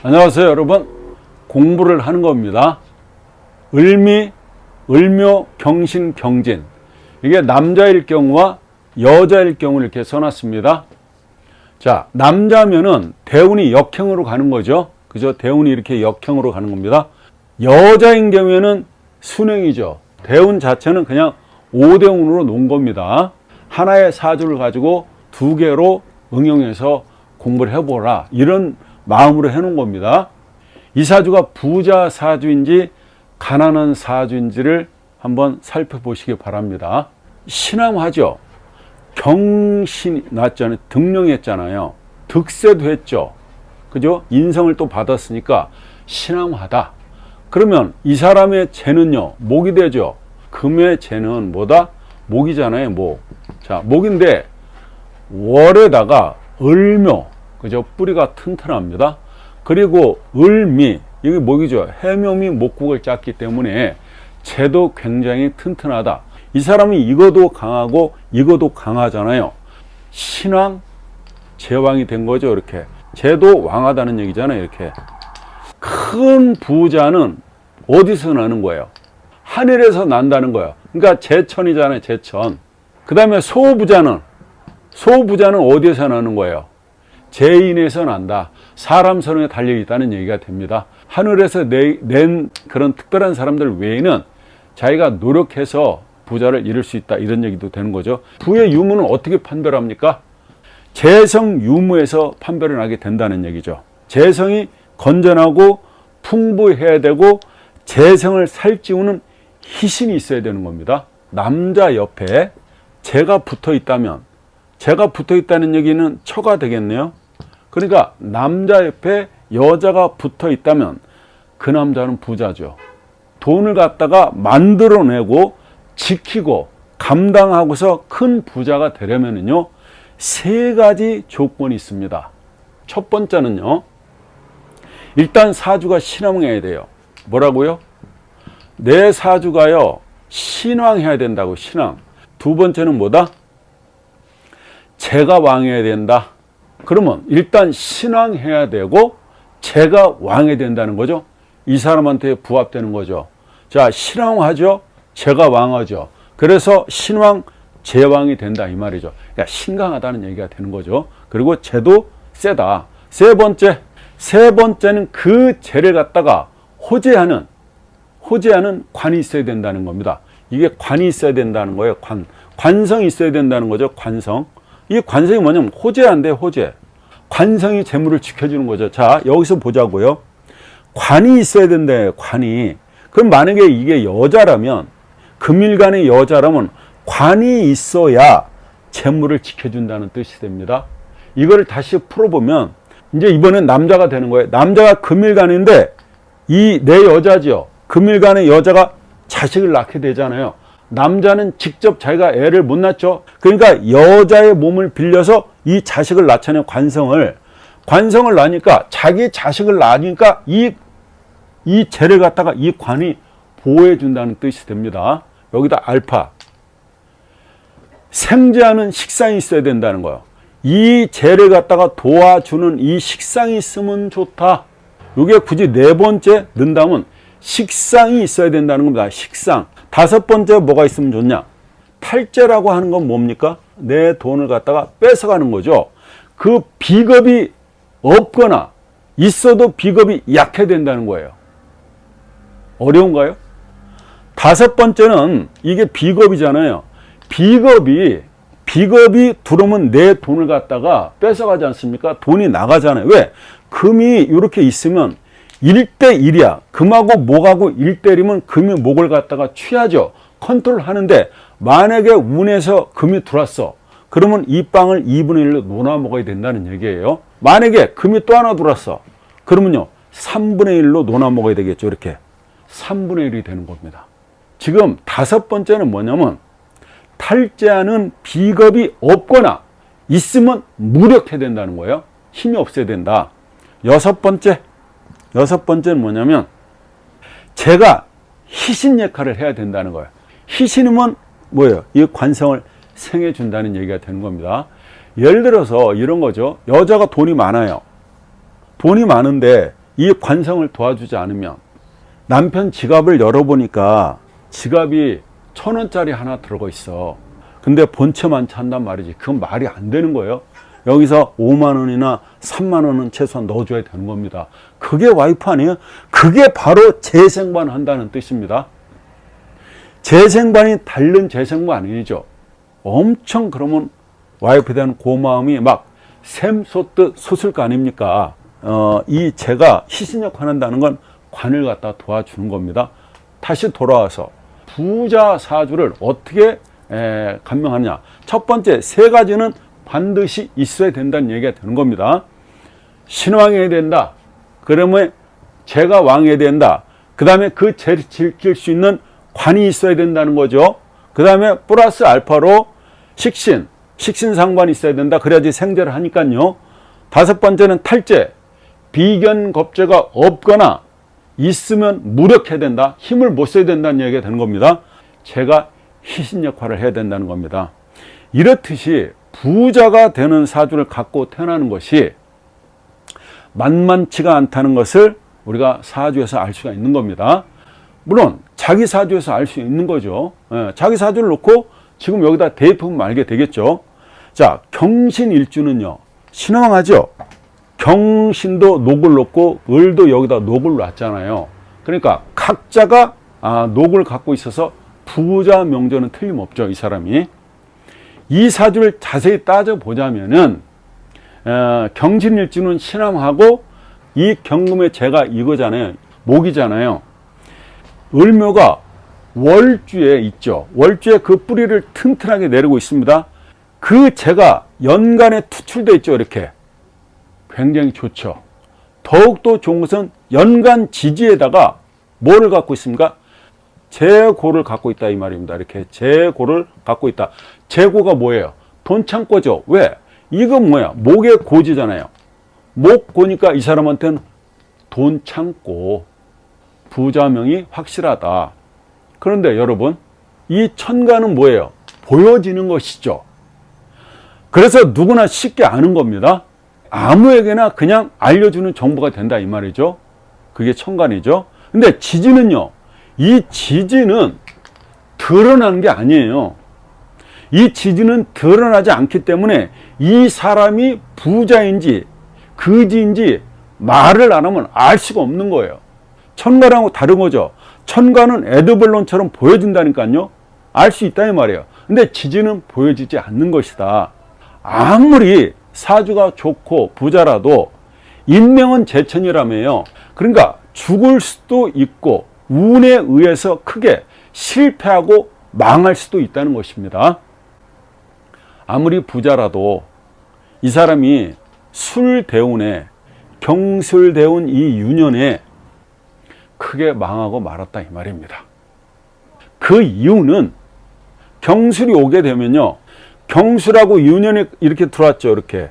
안녕하세요 여러분. 공부를 하는 겁니다. 을미, 을묘, 경신, 경진, 이게 남자일 경우와 여자일 경우를 이렇게 써놨습니다. 자, 남자면은 대운이 역행으로 가는 거죠. 그죠? 대운이 이렇게 역행으로 가는 겁니다. 여자인 경우에는 순행이죠. 대운 자체는 그냥 5대운으로 놓은 겁니다. 하나의 사주를 가지고 두 개로 응용해서 공부를 해보라, 이런 마음으로 해놓은 겁니다. 이 사주가 부자 사주인지 가난한 사주인지를 한번 살펴보시기 바랍니다. 신함하죠. 경신이 났잖아요. 등령했잖아요. 득세도 했죠. 그죠? 인성을 또 받았으니까 신함하다. 그러면 이 사람의 재는요, 목이 되죠. 금의 재는 뭐다? 목이잖아요, 목. 자, 목인데 월에다가 을묘, 그죠? 뿌리가 튼튼합니다. 그리고 을미, 이게 목이죠. 해묘미 목국을 짰기 때문에 재도 굉장히 튼튼하다. 이 사람이 이거도 강하고 이거도 강하잖아요. 신왕, 제왕이 된 거죠. 이렇게 재도 왕하다는 얘기잖아요. 이렇게 큰 부자는 어디서 나는 거예요? 하늘에서 난다는 거예요. 그러니까 제천이잖아요. 제천. 그 다음에 소부자는 어디에서 나는 거예요? 재인에서 난다. 사람 손에 달려있다는 얘기가 됩니다. 하늘에서 낸 그런 특별한 사람들 외에는 자기가 노력해서 부자를 이룰 수 있다, 이런 얘기도 되는 거죠. 부의 유무는 어떻게 판별합니까? 재성 유무에서 판별을 하게 된다는 얘기죠. 재성이 건전하고 풍부해야 되고 재성을 살찌우는 희신이 있어야 되는 겁니다. 남자 옆에 재가 붙어 있다면, 재가 붙어 있다는 얘기는 처가 되겠네요. 그러니까 남자 옆에 여자가 붙어 있다면 그 남자는 부자죠. 돈을 갖다가 만들어내고 지키고 감당하고서 큰 부자가 되려면요, 세 가지 조건이 있습니다. 첫 번째는요, 일단 사주가 신왕해야 돼요. 뭐라고요? 내 사주가요, 신왕해야 된다고. 신왕. 두 번째는 뭐다? 재가 왕해야 된다. 그러면 일단 신왕해야 되고 재가 왕해야 된다는 거죠. 이 사람한테 부합되는 거죠. 자, 신왕하죠, 재가 왕하죠. 그래서 신왕, 재왕이 된다, 이 말이죠. 그러니까 신강하다는 얘기가 되는 거죠. 그리고 재도 세다. 세 번째는 그 재를 갖다가 호재하는 관이 있어야 된다는 겁니다. 이게 관이 있어야 된다는 거예요. 관성이 있어야 된다는 거죠. 관성. 이 관성이 뭐냐면 호재한데, 호재. 관성이 재물을 지켜주는 거죠. 자, 여기서 보자고요. 관이 있어야 된대, 관이. 그럼 만약에 이게 여자라면, 금일간의 여자라면 관이 있어야 재물을 지켜준다는 뜻이 됩니다. 이거를 다시 풀어보면 이제 이번엔 남자가 되는 거예요. 남자가 금일간인데 이 내 여자죠. 금일간의 여자가 자식을 낳게 되잖아요. 남자는 직접 자기가 애를 못 낳죠. 그러니까 여자의 몸을 빌려서 이 자식을 낳잖아요. 관성을 낳으니까, 자기 자식을 낳으니까 이 재를 갖다가 이 관이 보호해 준다는 뜻이 됩니다. 여기다 알파. 생재하는 식상이 있어야 된다는 거예요. 이 재를 갖다가 도와주는 이 식상이 있으면 좋다. 이게 굳이 네 번째 넣는다면 식상이 있어야 된다는 겁니다. 식상. 다섯 번째 뭐가 있으면 좋냐? 탈재라고 하는 건 뭡니까? 내 돈을 갖다가 뺏어가는 거죠. 그 비겁이 없거나 있어도 비겁이 약해야 된다는 거예요. 어려운가요? 다섯 번째는 이게 비겁이잖아요. 비겁이 들어오면 내 돈을 갖다가 뺏어가지 않습니까? 돈이 나가잖아요. 왜? 금이 이렇게 있으면 1대1이야. 금하고 목하고 1대1이면 금이 목을 갖다가 취하죠. 컨트롤 하는데, 만약에 운에서 금이 들어왔어. 그러면 이 빵을 2분의 1로 나눠 먹어야 된다는 얘기예요. 만약에 금이 또 하나 들어왔어. 그러면요, 3분의 1로 나눠 먹어야 되겠죠. 이렇게 3분의 1이 되는 겁니다. 지금 다섯 번째는 뭐냐면, 탈재하는 비겁이 없거나 있으면 무력해야 된다는 거예요. 힘이 없어야 된다. 여섯 번째는 뭐냐면, 제가 희신 역할을 해야 된다는 거예요. 희신이면 뭐예요? 이 관성을 생해 준다는 얘기가 되는 겁니다. 예를 들어서 이런 거죠. 여자가 돈이 많아요. 돈이 많은데 이 관성을 도와주지 않으면, 남편 지갑을 열어보니까 지갑이 1,000원짜리 하나 들어가 있어. 근데 본체만 찬단 말이지. 그건 말이 안 되는 거예요. 여기서 5만 원이나 3만 원은 최소한 넣어줘야 되는 겁니다. 그게 와이프 아니에요? 그게 바로 재생반 한다는 뜻입니다. 재생반이 다른 재생반 아니죠. 엄청 그러면 와이프에 대한 고마움이 막 샘솟듯 솟을 거 아닙니까? 이 제가 희신역할 한다는 건 관을 갖다 도와주는 겁니다. 다시 돌아와서 부자 사주를 어떻게 감명하느냐. 첫 번째, 3가지는 반드시 있어야 된다는 얘기가 되는 겁니다. 신왕해야 된다. 그러면 제가 왕해야 된다. 그 다음에 그 죄를 지킬 수 있는 관이 있어야 된다는 거죠. 그 다음에 플러스 알파로 식신상관이 있어야 된다. 그래야지 생재를 하니까요. 5번째는 탈재, 비견겁재가 없거나 있으면 무력해야 된다. 힘을 못 써야 된다는 얘기가 되는 겁니다. 제가 희신 역할을 해야 된다는 겁니다. 이렇듯이 부자가 되는 사주를 갖고 태어나는 것이 만만치가 않다는 것을 우리가 사주에서 알 수가 있는 겁니다. 물론 자기 사주에서 알 수 있는 거죠. 자기 사주를 놓고 지금 여기다 대입하면 알게 되겠죠. 자, 경신일주는요, 신왕하죠. 경신도 녹을 놓고 을도 여기다 녹을 놨잖아요. 그러니까 각자가 녹을 갖고 있어서 부자 명제는 틀림없죠. 이 사람이. 이 사주를 자세히 따져보자면은 경신일주는 신왕하고 이 경금의 재가 이거잖아요. 목이잖아요. 을묘가 월주에 있죠. 월주에 그 뿌리를 튼튼하게 내리고 있습니다. 그 재가 연간에 투출되어 있죠. 이렇게. 굉장히 좋죠. 더욱더 좋은 것은 연간 지지에다가 뭐를 갖고 있습니까? 재고를 갖고 있다 이 말입니다. 이렇게 재고를 갖고 있다. 재고가 뭐예요? 돈 창고죠. 왜? 이건 뭐야? 목의 고지잖아요. 목고니까 이 사람한테는 돈 창고, 부자명이 확실하다. 그런데 여러분, 이 천간은 뭐예요? 보여지는 것이죠. 그래서 누구나 쉽게 아는 겁니다. 아무에게나 그냥 알려주는 정보가 된다 이 말이죠. 그게 천간이죠. 근데 지지는요, 이 지지는 드러나는 게 아니에요. 이 지지는 드러나지 않기 때문에 이 사람이 부자인지 거지인지 말을 안 하면 알 수가 없는 거예요. 천간하고 다른 거죠. 천간은 에드벌론처럼 보여진다니까요. 알 수 있다 이 말이에요. 근데 지지는 보여지지 않는 것이다. 아무리 사주가 좋고 부자라도 인명은 제천이라며요. 그러니까 죽을 수도 있고 운에 의해서 크게 실패하고 망할 수도 있다는 것입니다. 아무리 부자라도 이 사람이 술대운에 경술대운 이 유년에 크게 망하고 말았다 이 말입니다. 그 이유는 경술이 오게 되면요, 경술하고 유년이 이렇게 들어왔죠. 이렇게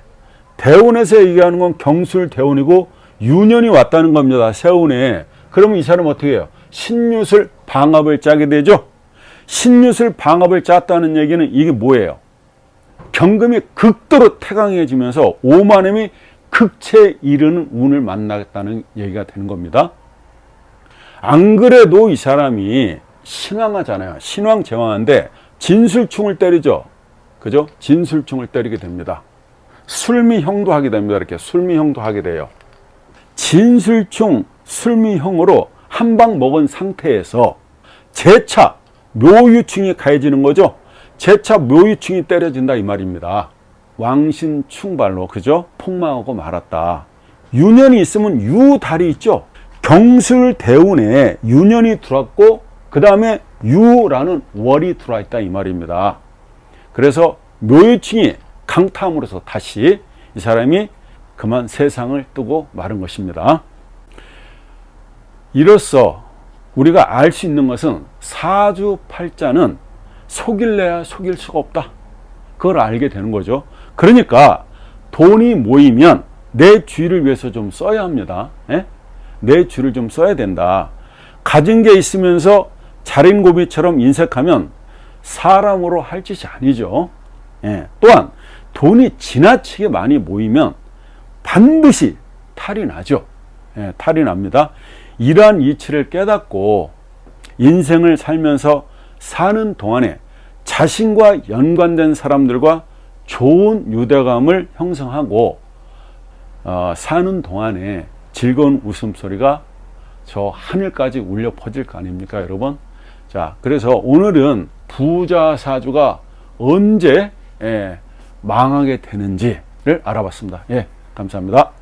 대운에서 얘기하는 건 경술대운이고 유년이 왔다는 겁니다. 세운에. 그러면 이 사람 어떻게 해요? 신유술 방합을 짜게 되죠. 신유술 방합을 짰다는 얘기는 이게 뭐예요? 경금이 극도로 태강해지면서 오만음이 극체에 이르는 운을 만나겠다는 얘기가 되는 겁니다. 안 그래도 이 사람이 신왕하잖아요. 신왕 제왕인데 진술충을 때리죠. 그죠? 진술충을 때리게 됩니다. 술미형도 하게 됩니다. 이렇게 술미형도 하게 돼요. 진술충, 술미형으로 한 방 먹은 상태에서 재차 묘유충이 가해지는 거죠. 재차 묘유충이 때려진다 이 말입니다. 왕신충발로, 그죠? 폭망하고 말았다. 유년이 있으면 유달이 있죠. 경술대운에 유년이 들어왔고 그 다음에 유라는 월이 들어와 있다 이 말입니다. 그래서 묘유충이 강타함으로써 다시 이 사람이 그만 세상을 뜨고 마른 것입니다. 이로써 우리가 알 수 있는 것은 사주팔자는 속일래야 속일 수가 없다. 그걸 알게 되는 거죠. 그러니까 돈이 모이면 내 주의를 위해서 좀 써야 합니다. 내 주를 좀 써야 된다. 가진 게 있으면서 자린고비처럼 인색하면 사람으로 할 짓이 아니죠. 또한 돈이 지나치게 많이 모이면 반드시 탈이 나죠. 탈이 납니다. 이러한 이치를 깨닫고 인생을 살면서 사는 동안에 자신과 연관된 사람들과 좋은 유대감을 형성하고 사는 동안에 즐거운 웃음소리가 저 하늘까지 울려 퍼질 거 아닙니까, 여러분? 자, 그래서 오늘은 부자 사주가 언제 망하게 되는지를 알아봤습니다. 예, 감사합니다.